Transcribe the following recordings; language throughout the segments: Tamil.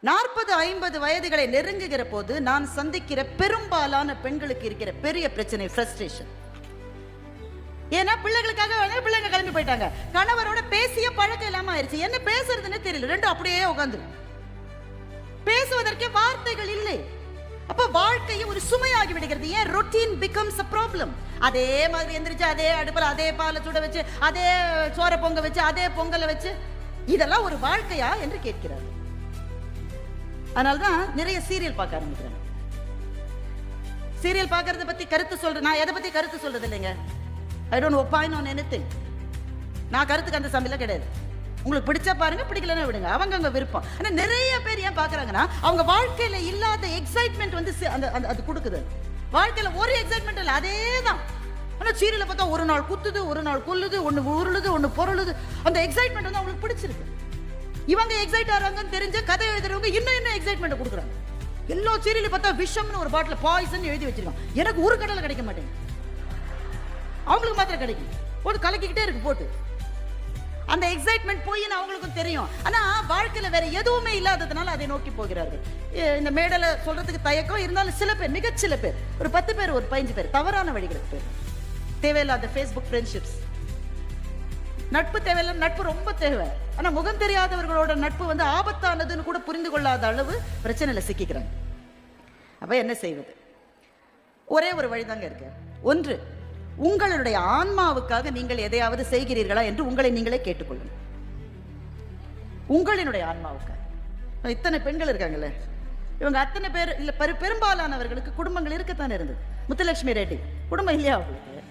40-50 வயதுகளை நெருங்குகிற போது நான் சந்திக்கிற பெரும்பாலான பெண்களுக்கு இருக்கிற பெரிய பிரச்சனை ஃப்ரஸ்ட்ரேஷன். ஏன்னா பிள்ளைகளுக்காக பிள்ளைங்க கிளம்பி போயிட்டாங்க, கணவரோட பேசிய பழக்கம் இல்லாம ஆயிருச்சு, என்ன பேசுறதுன்னு தெரியல, ரெண்டும் அப்படியே உட்காந்து பேசுவதற்கே வார்த்தைகள் இல்லை. அப்ப வாழ்க்கையை ஒரு சுமையாகி விடுகிறது. ஏன்? Routine becomes a problem. அதே மாதிரி எந்திரிச்சு அதே அடுப்புல அதே பாலை சுட வச்சு அதே சோற பொங்க வச்சு அதே பொங்கலை வச்சு இதெல்லாம் ஒரு வாழ்க்கையா என்று கேட்கிறார். அதனால்தான் நிறைய சீரியல் பார்க்க ஆரம்பிக்கிறாங்க. சீரியல் பார்க்கறத பத்தி கருத்து சொல்றேன். நான் எதை பத்தி கருத்து சொல்றது இல்லைங்க. I don't opine on anything. நான் கருத்துக்கு அந்த சமையல கிடையாது. உங்களுக்கு பிடிச்சா பாருங்க, பிடிக்கலன்னா விடுங்க, அவங்க விருப்பம். ஆனா நிறைய பேர் ஏன் பாக்குறாங்கன்னா அவங்க வாழ்க்கையில இல்லாத எக்ஸைட்மெண்ட் வந்து அது கொடுக்குது. வாழ்க்கையில ஒரு எக்ஸைட்மெண்ட் இல்லை, அதேதான். ஆனா சீரியலை பார்த்தா ஒரு நாள் குத்துது, ஒரு நாள் கொல்லுது, ஒண்ணு உருளுது, ஒண்ணு பொருளுது. அந்த எக்ஸைட்மெண்ட் வந்து அவங்களுக்கு பிடிச்சிருக்கு. இவங்க எக்ஸைட் ஆறாங்கன்னு தெரிஞ்ச கதை எழுதுறவங்க இன்னும் எக்ஸைட்மெண்ட் கொடுக்குறாங்க. எல்லா சீரியலையும் பார்த்தா விஷம்னு ஒரு பாட்டில் பாய்சன் எழுதி வச்சிருக்காங்க. எனக்கு ஒரு கடலை கிடைக்க மாட்டேங்குது, அவங்களுக்கு மாத்திரம் கிடைக்கும். ஒரு கலக்கிக்கிட்டே இருக்கு போட்டு. அந்த எக்ஸைட்மெண்ட் போயின்னு அவங்களுக்கும் தெரியும். ஆனா வாழ்க்கையில வேற எதுவுமே இல்லாததுனால அதை நோக்கி போகிறார்கள். இந்த மேடல சொல்றதுக்கு தயக்கம் இருந்தாலும் சில பேர், மிகச்சில பேர், ஒரு 10 பேர், ஒரு 15 பேர் தவறான வழிகளுக்கு பேர். தேவையில்லாத ஃபேஸ்புக் ஃப்ரெண்ட்ஷிப்ஸ். நட்பு தேவையில்லை, நட்பு ரொம்ப தேவை. ஆனா முகம் தெரியாதவர்களோட நட்பு வந்து ஆபத்தானதுன்னு கூட புரிந்து கொள்ளாத அளவு பிரச்சனையில சிக்கிக்கிறாங்க. அப்ப என்ன செய்வது? ஒரே ஒரு வழிதாங்க இருக்கு. ஒன்று, உங்களுடைய ஆன்மாவுக்காக நீங்கள் எதையாவது செய்கிறீர்களா என்று உங்களை நீங்களே கேட்டுக்கொள்ளுங்கள். உங்களினுடைய ஆன்மாவுக்காக. இத்தனை பெண்கள் இருக்காங்கல்ல, இவங்க அத்தனை பேர் இல்ல, பெரும்பாலானவர்களுக்கு குடும்பங்கள் இருக்கத்தானே இருந்தது. முத்துலட்சுமி ரெட்டி குடும்பம் இல்லையா அவங்களுக்கு?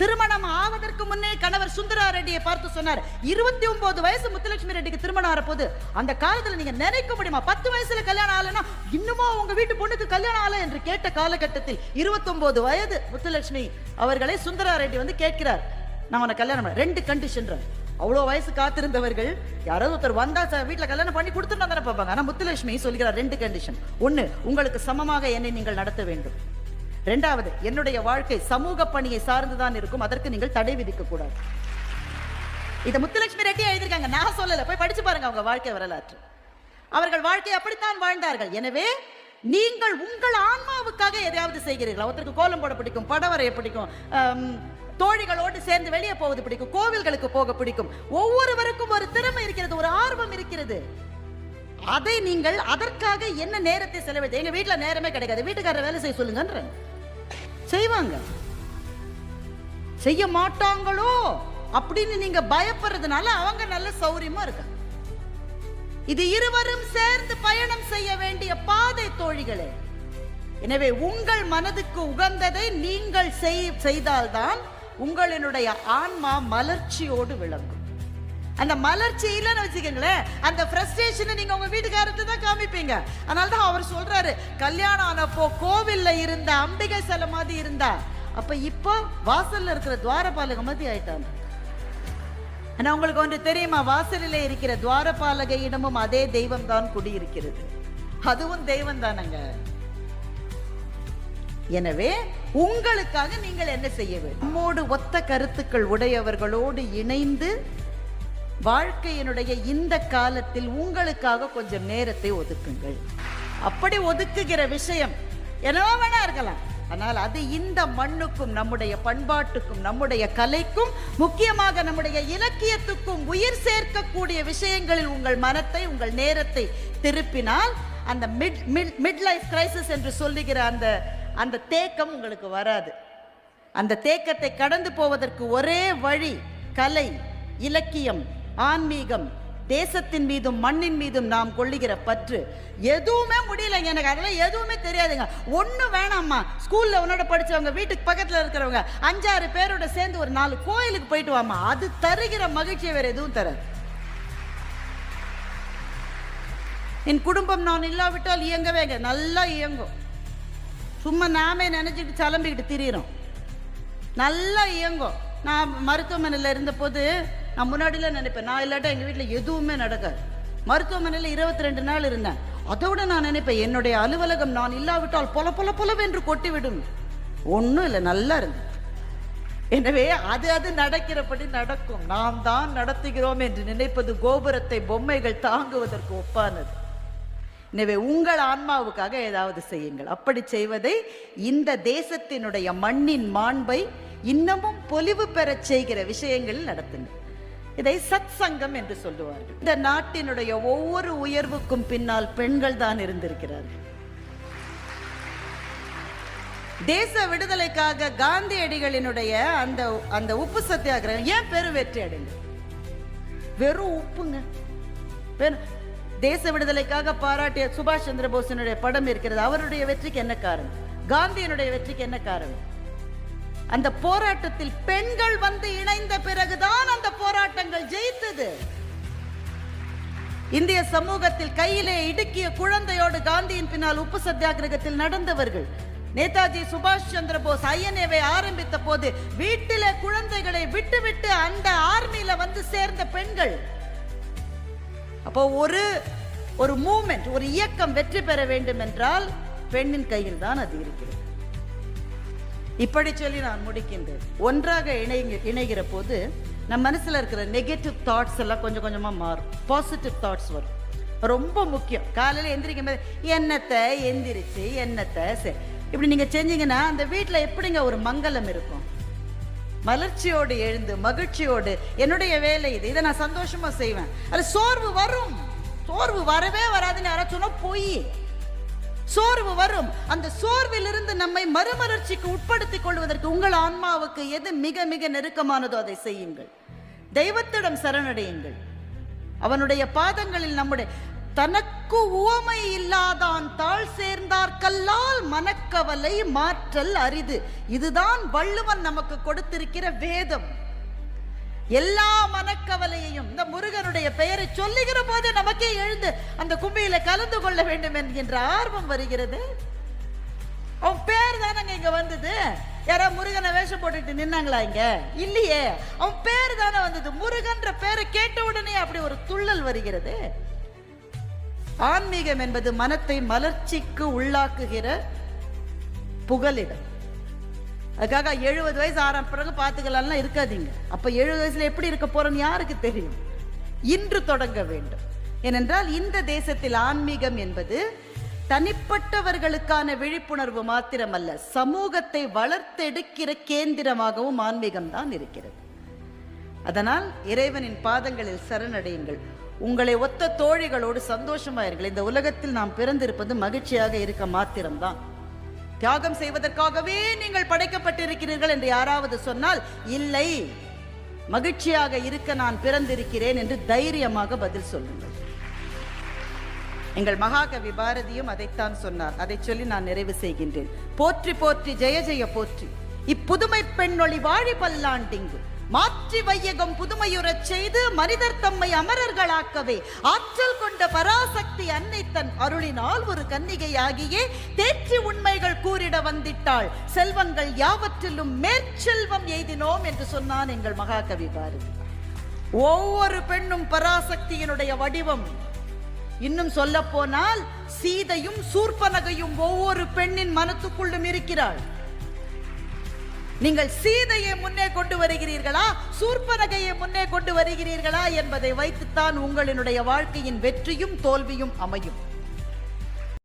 திருமணம் ஆவதற்கு முன்னே கணவர் சுந்தரா ரெட்டியை பார்த்து சொன்னார், 29 வயசு முத்துலட்சுமி ரெட்டிக்கு திருமணம் ஆற போது. அந்த காலத்துல நீங்க நினைக்க முடியுமா 10 வயசுல கல்யாணம் ஆகலன்னா இன்னுமா உங்க வீட்டு பொண்ணுக்கு கல்யாணம் ஆகல என்று கேட்ட காலகட்டத்தில் 29 வயது முத்துலட்சுமி அவர்களை சுந்தரா ரெட்டி வந்து கேட்கிறார், நான் உனக்கு கல்யாணம் பண்ண 2 கண்டிஷன். அவ்வளோ வயசு காத்திருந்தவர்கள் யாராவது ஒருத்தர் வந்தா வீட்டுல கல்யாணம் பண்ணி கொடுத்துட்டு தானே பார்ப்பாங்க. ஆனா முத்துலட்சுமி சொல்கிறார் 2 கண்டிஷன். 1, உங்களுக்கு சமமாக என்னை நீங்கள் நடத்த வேண்டும். 2வது, என்னுடைய வாழ்க்கை சமூக பணியை சார்ந்துதான் இருக்கும், அதற்கு நீங்கள் தடை விதிக்க கூடாது. இத முத்துலட்சுமி ரெட்டி எழுதியிருக்காங்க, நான் சொல்லல. போய் படிச்சு பாருங்க அவங்க வாழ்க்கை வரலாற்று. அவர்கள் வாழ்க்கை அப்படித்தான் வாழ்ந்தார்கள். எனவே நீங்கள் உங்கள் ஆன்மாவுக்காக எதையாவது செய்கிறீர்களா? ஒருத்தருக்கு கோலம் போட பிடிக்கும், படம் வரைய பிடிக்கும், தோழிகளோடு சேர்ந்து வெளியே போவது பிடிக்கும், கோவில்களுக்கு போக பிடிக்கும். ஒவ்வொருவருக்கும் ஒரு திறமை இருக்கிறது, ஒரு ஆர்வம் இருக்கிறது. அதை நீங்கள் அதற்காக என்ன நேரத்தை செலவிடு. எங்க வீட்டுல நேரமே கிடைக்காது, வீட்டுக்காரர் வேலை செய்ய சொல்லுங்கன்ற செய்வாங்க. செய்ய மாட்டாங்களோ அப்படின்னு நீங்க பயப்படுறதுனால அவங்க நல்ல சௌரியமா இருக்காங்க. இது இருவரும் சேர்ந்து பயணம் செய்ய வேண்டிய பாதை தோழிகளே. எனவே உங்கள் மனதுக்கு உகந்ததை நீங்கள் செய்தால்தான் உங்களினுடைய ஆன்மா மலர்ச்சியோடு விளங்கும். அந்த மலர்ச்சி இல்லைன்னு வச்சுக்கோங்களேன், அந்த ஃப்ரஸ்ட்ரேஷனை நீங்க உங்க வீட்டுக்காரத்தை தான் காமிப்பீங்க. அதனாலதான் அவர் சொல்றாரு, கல்யாணம் ஆனப்போ கோவில்ல இருந்த அம்பிகை சிலை மாதிரி இருந்தா, அப்ப இப்போ வாசல்ல இருக்கிற துவாரபாலக மாதிரி ஆயிட்டாங்க. ஆனா உங்களுக்கு ஒன்று தெரியுமா? வாசலிலே இருக்கிற துவாரபாலகையிடமும் அதே தெய்வம் தான் குடியிருக்கிறது. அதுவும் தெய்வம் தானங்க. எனவே உங்களுக்காக நீங்கள் என்ன செய்ய வேண்டும்? நம்மோடு ஒத்த கருத்துக்கள் உடையவர்களோடு இணைந்து வாழ்க்கையினுடைய இந்த காலத்தில் உங்களுக்காக கொஞ்சம் நேரத்தை ஒதுக்குங்கள். அப்படி ஒதுக்குகிற விஷயம் என்னவோ வேணா இருக்கலாம், ஆனால் அது இந்த மண்ணுக்கும் நம்முடைய பண்பாட்டுக்கும் நம்முடைய கலைக்கும் முக்கியமாக நம்முடைய இலக்கியத்துக்கும் உயிர் சேர்க்கக்கூடிய விஷயங்களில் உங்கள் மனத்தை உங்கள் நேரத்தை திருப்பினால் அந்த மிட் லைஃப் கிரைசிஸ் என்று சொல்லுகிற அந்த தேக்கம் உங்களுக்கு வராது. அந்த தேக்கத்தை கடந்து போவதற்கு ஒரே வழி கலை, இலக்கியம், ஆன்மீகம், தேசத்தின் மீதும் மண்ணின் மீதும் நாம் கொள்ளுகிற பற்று. எதுவுமே முடியலைங்க, எனக்கு அதெல்லாம் எதுவுமே தெரியாதுங்க. ஒண்ணு வேணாம்மா, ஸ்கூல்ல உன்னோட படிச்சவங்க, வீட்டுக்கு பக்கத்துல இருக்கிறவங்க 5-6 பேரோட சேர்ந்து ஒரு 4 கோயிலுக்கு போயிட்டு வாமா, அது தருகிற மகிழ்ச்சியை வேற எதுவும் தராது. என் குடும்பம் நான் இல்லாவிட்டால் இயங்கவேங்க, நல்லா இயங்கும். சும்மா நாமே நினைச்சிட்டு சலம்பிக்கிட்டு திரியிறோம், நல்லா இயங்கும். நான் மருத்துவமனையில் இருந்த போது நான் முன்னாடியில நினைப்பேன், நான் இல்லாட்டா எங்கள் வீட்டில் எதுவுமே நடக்காது. மருத்துவமனையில் 22 நாள் இருந்தேன். அதோட நான் நினைப்பேன், என்னுடைய அலுவலகம் நான் இல்லாவிட்டால் பொல பொல பொலவென்று கொட்டிவிடும். ஒன்றும் இல்லை, நல்லா இருந்தது. எனவே அது நடக்கிறபடி நடக்கும். நாம் தான் நடத்துகிறோம் என்று நினைப்பது கோபுரத்தை பொம்மைகள் தாங்குவதற்கு ஒப்பானது. எனவே உங்கள் ஆன்மாவுக்காக ஏதாவது செய்யுங்கள். அப்படி செய்வதை இந்த தேசத்தினுடைய மண்ணின் மாண்பை இன்னமும் பொலிவு பெறச் செய்கிற விஷயங்களில் நடத்துங்கள். இதை சத் சங்கம் என்று சொல்லுவார்கள். இந்த நாட்டினுடைய ஒவ்வொரு உயர்வுக்கும் பின்னால் பெண்கள் தான் இருந்திருக்கிறார்கள். தேச விடுதலைக்காக காந்தியடிகளினுடைய அந்த உப்பு சத்தியாகிரகம் ஏன் பெரும் வெற்றி அடைந்தது? வெறும் உப்புங்க. தேச விடுதலைக்காக பாராட்டிய சுபாஷ் சந்திர போஸினுடைய படம் இருக்கிறது. அவருடைய வெற்றிக்கு என்ன காரணம்? காந்தியினுடைய வெற்றிக்கு என்ன காரணம்? அந்த போராட்டத்தில் பெண்கள் வந்து இணைந்த பிறகுதான் அந்த போராட்டங்கள் ஜெயித்தது. இந்திய சமூகத்தில் கையிலே இடுக்கிய குழந்தையோடு காந்தியின் பின்னால் உப்பு சத்தியாகிரகத்தில் நடந்தவர்கள். நேதாஜி சுபாஷ் சந்திர போஸ் ஐஎன்ஏவை ஆரம்பித்த போது வீட்டிலே குழந்தைகளை விட்டுவிட்டு அந்த ஆர்மியில வந்து சேர்ந்த பெண்கள். அப்போ ஒரு மூமெண்ட், ஒரு இயக்கம் வெற்றி பெற வேண்டும் என்றால் பெண்ணின் கையில் தான் அது இருக்கிறது. இப்படி சொல்லி நான் முடிக்கின்றேன். ஒன்றாக இணைகிற போது நம்ம மனசுல இருக்கிற நெகட்டிவ் தாட்ஸ் எல்லாம் கொஞ்சம் கொஞ்சமா மாறும். பாசிட்டிவ் தாட்ஸ் வரும். ரொம்ப முக்கியம். காலையில எந்திரிக்கும் போது என்னத்தை எந்திரிச்சு என்னத்தை இப்படி நீங்க செஞ்சீங்கன்னா அந்த வீட்டில் எப்படிங்க ஒரு மங்களம் இருக்கும்? மலர்ச்சியோடு எழுந்து மகிழ்ச்சியோடு என்னுடைய வேலை இது, இதை நான் சந்தோஷமா செய்வேன். அது சோர்வு வரும். சோர்வு வரவே வராதுன்னு யாராச்சும் சொன்னா போய் சோர்வு வரும். அந்த சோர்வில் இருந்து நம்மை மறுமலர்ச்சிக்கு உட்படுத்திக் கொள்வதற்கு உங்கள் ஆன்மாவுக்கு எது மிக மிக நெருக்கமானதோ அதை செய்யுங்கள். தெய்வத்திடம் சரணடையுங்கள். அவனுடைய பாதங்களில் நம்முடைய தனக்கு உவமை இல்லாதான் தாழ் சேர்ந்தார்கல்லால் மனக்கவலை மாற்றல் அரிது. இதுதான் வள்ளுவன் நமக்கு கொடுத்திருக்கிற வேதம். எல்லா மனக்கவலையையும் இந்த முருகனுடைய பெயரை சொல்லுகிற போது நமக்கே எழுந்து அந்த கும்பியில கலந்து கொள்ள வேண்டும் என்கின்ற ஆர்வம் வருகிறது. அவன் பேர் தானங்க இங்க வந்தது. யாரா முருகனை வேஷம் போட்டுட்டு நின்னாங்களா இங்க? இல்லையே. அவன் பேர் தானே வந்தது. முருகன்ற பேரை கேட்ட உடனே அப்படி ஒரு துள்ளல் வருகிறது. ஆன்மீகம் என்பது மனத்தை மலர்ச்சிக்கு உள்ளாக்குகிற புகலிடம். அதுக்காக 70 வயசு ஆறாம் பிறகு பார்த்துக்கலாம் இருக்காதீங்க. அப்ப 70 வயசுல எப்படி இருக்க போறோன்னு யாருக்கு தெரியும்? இன்று தொடங்க வேண்டும். ஏனென்றால் இந்த தேசத்தில் ஆன்மீகம் என்பது தனிப்பட்டவர்களுக்கான விழிப்புணர்வு மாத்திரமல்ல, சமூகத்தை வளர்த்தெடுக்கிற கேந்திரமாகவும் ஆன்மீகம் தான் இருக்கிறது. அதனால் இறைவனின் பாதங்களில் சரணடையுங்கள். உங்களை ஒத்த தோழிகளோடு சந்தோஷமாயிருங்கள். இந்த உலகத்தில் நாம் பிறந்திருப்பது மகிழ்ச்சியாக இருக்க மாத்திரம்தான். தியாகம் செய்வதற்காகவே நீங்கள் படைக்கப்பட்டிருக்கிறீர்கள் என்று யாராவது சொன்னால் இல்லை, மகிழ்ச்சியாக இருக்க நான் பிறந்திருக்கிறேன் என்று தைரியமாக பதில் சொல்லுங்கள். எங்கள் மகாகவி பாரதியும் அதைத்தான் சொன்னார். அதை சொல்லி நான் நிறைவு செய்கின்றேன். போற்றி போற்றி ஜெய ஜெய போற்றி, இப்புதுமை பெண்ணொளி வாழி பல்லாண்டிங்கு மாற்றி வையகம் புதுமையுறச் செய்து மனிதர் தம்மை அமரர்களாக்கவே ஆற்றல் கொண்ட பராசக்தி அன்னை தன் அருளினால் ஒரு கன்னிகையாகியே தேற்றி உண்மைகள் கூறிட வந்திட்டாள். செல்வங்கள் யாவற்றிலும் மேற்செல்வம் எய்தினோம் என்று சொன்னான் எங்கள் மகாகவி பாரதி. ஒவ்வொரு பெண்ணும் பராசக்தியினுடைய வடிவம். இன்னும் சொல்ல போனால் சீதையும் சூர்பனகையும் ஒவ்வொரு பெண்ணின் மனத்துக்குள்ளும் இருக்கிறாள். நீங்கள் சீதையை முன்னே கொண்டு வருகிறீர்களா, சூர்பனகையை முன்னே கொண்டு வருகிறீர்களா என்பதை வைத்துத்தான் உங்களினுடைய வாழ்க்கையின் வெற்றியும் தோல்வியும் அமையும்.